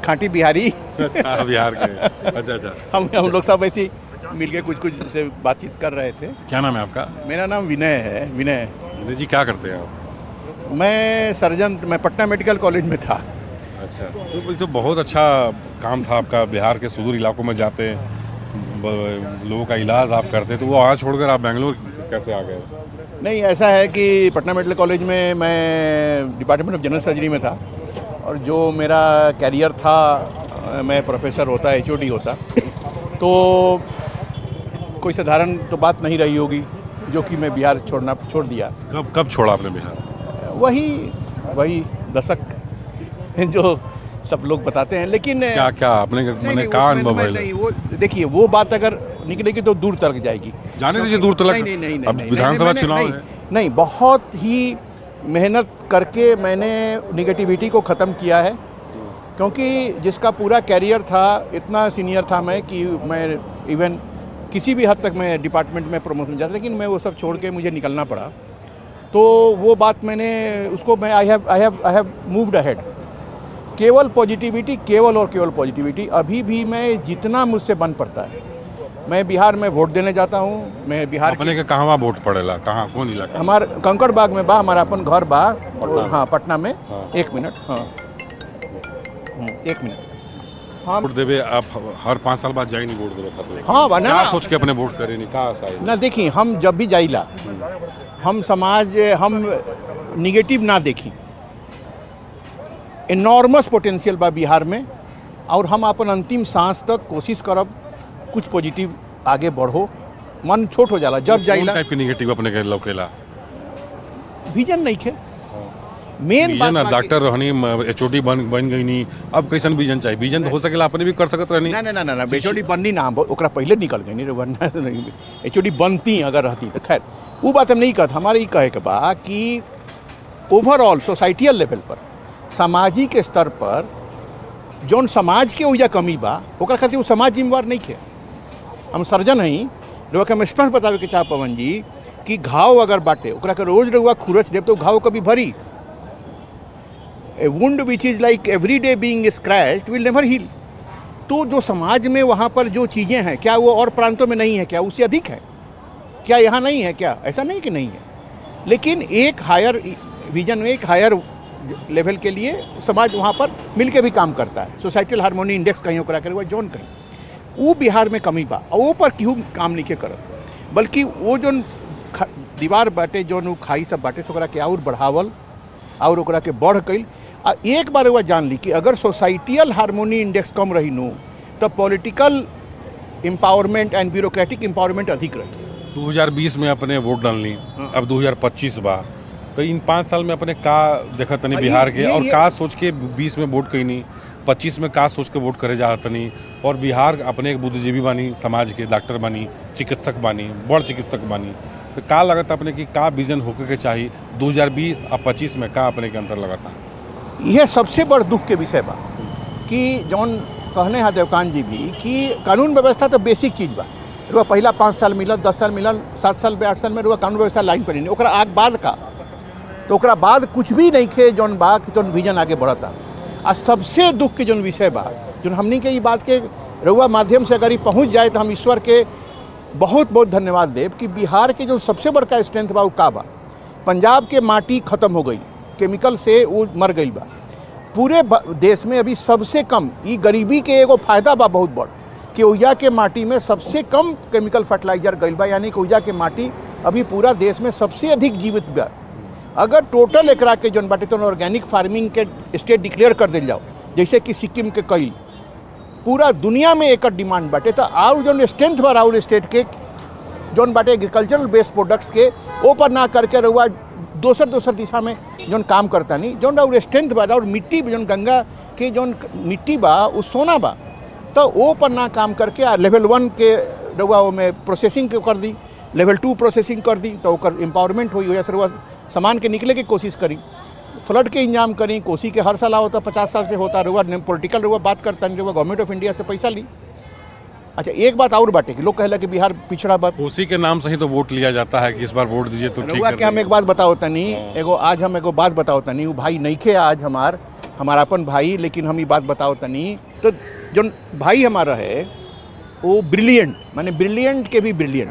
खाटी बिहारी। अच्छा, बिहार के। अच्छा अच्छा। हम लोग सब ऐसे मिलके कुछ से बातचीत कर रहे थे। क्या नाम है आपका? मेरा नाम विनय है। विनय जी, क्या करते हैं आप? मैं सर्जन, मैं पटना मेडिकल कॉलेज में था। अच्छा, तो बहुत अच्छा काम था आपका। बिहार के सुदूर इलाकों में जाते लोगों का इलाज आप करते, तो वो वहाँ छोड़कर आप बेंगलोर कैसे आ गए? नहीं, ऐसा है कि पटना मेडिकल कॉलेज में मैं डिपार्टमेंट ऑफ जनरल सर्जरी में था, और जो मेरा कैरियर था, मैं प्रोफेसर होता, HOD होता, तो कोई साधारण तो बात नहीं रही होगी जो कि मैं बिहार छोड़ दिया। कब छोड़ा आपने बिहार? वही दशक जो सब लोग बताते हैं, लेकिन क्या आपने मैंने कहा अनुभव है? नहीं, वो देखिए, वो बात अगर निकलेगी तो दूर तक जाएगी। जाने दीजिए दूर तक। नहीं, अब विधानसभा चुनाव है। नहीं, बहुत ही मेहनत करके मैंने निगेटिविटी को ख़त्म किया है, क्योंकि जिसका पूरा कैरियर था, इतना सीनियर था मैं कि मैं इवन किसी भी हद तक मैं डिपार्टमेंट में प्रमोशन जाता, लेकिन मैं वो सब छोड़ के मुझे निकलना पड़ा। तो वो बात मैंने उसको मैं आई हैव मूव्ड अहेड। केवल पॉजिटिविटी, केवल और केवल पॉजिटिविटी। अभी भी मैं जितना मुझसे बन पड़ता है, मैं बिहार में वोट देने जाता हूँ। मैं बिहार अपने के कहाँ वोट पड़ेला? कहाँ, कौन इलाका? हमारे कंकड़ बाग में बा, हमारा अपन घर बा। हाँ, पटना में। हाँ। 1 मिनट। हाँ, 1 मिनट। हाँ, वोट देवे आप हर 5 साल बाद जाए नहीं वोट देवे खातिर? हाँ, बना क्या सोच के अपने वोट करे नहीं? कहा ना, देखिए, हम जब भी जाइला, हम समाज, हम निगेटिव ना देखी। इनॉर्मस पोटेंशियल बा बिहार में, और हम अपन अंतिम सांस तक कोशिश करब कुछ पॉजिटिव आगे बढ़ो। मन छोट हो जाला जब जाइला। टाइप के निगेटिव अपने के लौकेला? विजन नहीं खे मेन बात। ना डॉक्टर रहनी, HOD बन गई नहीं, अब कैसन विजन चाहिए? विजन हो सकेला अपने भी कर सकत रहनी। ना, HOD बननी ना, ओकरा पहले निकल गई नहीं रे। HOD बनती अगर रहती तो खैर वो बात हम नहीं कहते। हमारे ये कहे के बा कि ओवरऑल सोसाइटियल लेवल पर, सामाजिक स्तर पर जौन समाज के वजह कमी बा, ओकरा खातिर वो समाज जिम्मेवार नहीं खे। हम सर्जन हई, रउआ के हम स्पष्ट बतावे के चाह पवन जी कि घाव अगर बाटे, ओकरा के रोज रउआ खुरच देव तो घाव कभी भरी। A wound which is like every day being scratched will never heal. तो जो समाज में वहाँ पर जो चीज़ें हैं, क्या वो और प्रांतों में नहीं है? क्या उससे अधिक है? क्या यहाँ नहीं है? क्या ऐसा नहीं कि नहीं है, लेकिन एक हायर विजन में, एक हायर लेवल के लिए समाज वहाँ पर मिलके भी काम करता है। सोसाइटल हार्मोनी इंडेक्स कहीं ओकरा के हुआ जोन कहीं, वो बिहार में कमी बा, और वो पर क्यों काम नहीं के करत, बल्कि वो जो दीवार बाटे, जो खाई सब बाटे, ओकरा के और बढ़ावल और ओकरा के बढ़ गई। एक बार वह जान ली कि अगर सोसाइटियल हार्मोनी इंडेक्स कम रही नो, तब political empowerment and bureaucratic empowerment अधिक रही। 2020 में अपने वोट डालनी, अब 2025 बा, तो इन 5 साल में अपने का देखा तनी बिहार के, और का सोच के 20 में वोट कई नहीं, 25 में का सोच के वोट करे जा तनी। और बिहार अपने एक बुद्धिजीवी बानी, समाज के डॉक्टर बानी, चिकित्सक बानी, बड़ चिकित्सक बानी, तो का लगत अपने की का विजन होके के चाहिए 2020 और 25 में? का अपने के अंतर लगता? यह सबसे बड़ दुख के विषय बा कि जौन कहने हैं देवकान जी भी कि कानून व्यवस्था तो बेसिक चीज़ बा। रुआ पहला 5 साल मिलल, 10 साल मिलल, 7 साल में 8 साल में रुआ कानून व्यवस्था लाइन पर नहीं, ओकरा आग बाद का, तो ओकरा बाद कुछ भी नहीं खे जौन बा कि जौन विजन आगे बढ़ता। आ सबसे दुख के जौन विषय बा, जौन हमनी के ये बात के रुआ माध्यम से अगर ये पहुँच जाए तो हम ईश्वर के बहुत बहुत धन्यवाद देव कि बिहार के जो सबसे बड़का स्ट्रेंथ बा वो का बा। पंजाब के माटी खत्म हो गई, केमिकल से वो मर गई बा। पूरे देश में अभी सबसे कम, ये गरीबी के एगो फायदा बा बहुत बड़ कि ओइजा के माटी में सबसे कम केमिकल फर्टिलाइजर गइल बा, यानी कि ओइजा के माटी अभी पूरा देश में सबसे अधिक जीवित बा। अगर टोटल एकरा के जौन बाटे तो ऑर्गेनिक फार्मिंग के स्टेट डिक्लेयर कर दिल जाओ, जैसे कि सिक्किम के कईल, पूरा दुनिया में एक डिमांड बाटे, तो और जो स्ट्रेंथ बा और स्टेट के जौन बाटे एग्रीकल्चरल बेस्ड प्रोडक्ट्स के ऊपर ना करके रहुआ दोसर दिशा में जौन काम करता नहीं, जौन और स्ट्रेंथ बा और मिट्टी जौन गंगा के जौन मिट्टी बा वो सोना बा, तो वो पर ना काम करके लेवल 1 के रहुआ में प्रोसेसिंग के कर दी, लेवल 2 प्रोसेसिंग कर दी, तो ओकर एम्पावरमेंट हुई, वजह से रहुआ सामान के निकले की कोशिश करी। फ्लड के इंजाम करी, कोसी के हर साल होता, 50 साल से होता, रुआ पॉलिटिकल रुआ बात करता नहीं, रुआ गवर्नमेंट ऑफ इंडिया से पैसा ली। अच्छा, एक बात और बाटे कि लोग कहला कि बिहार पिछड़ा बा, कोसी के नाम से ही तो वोट लिया जाता है कि इस बार वोट दीजिए तो ठीक है। क्या हम एक बात बताओ तनी, एगो आज हम एगो बात बताओ तनी, वो भाई नहीं खे आज हमार हमारा अपन भाई, लेकिन हम ये बात बताओ तनी तो जो भाई हमारा है वो ब्रिलियंट, माने ब्रिलियंट के भी ब्रिलियंट।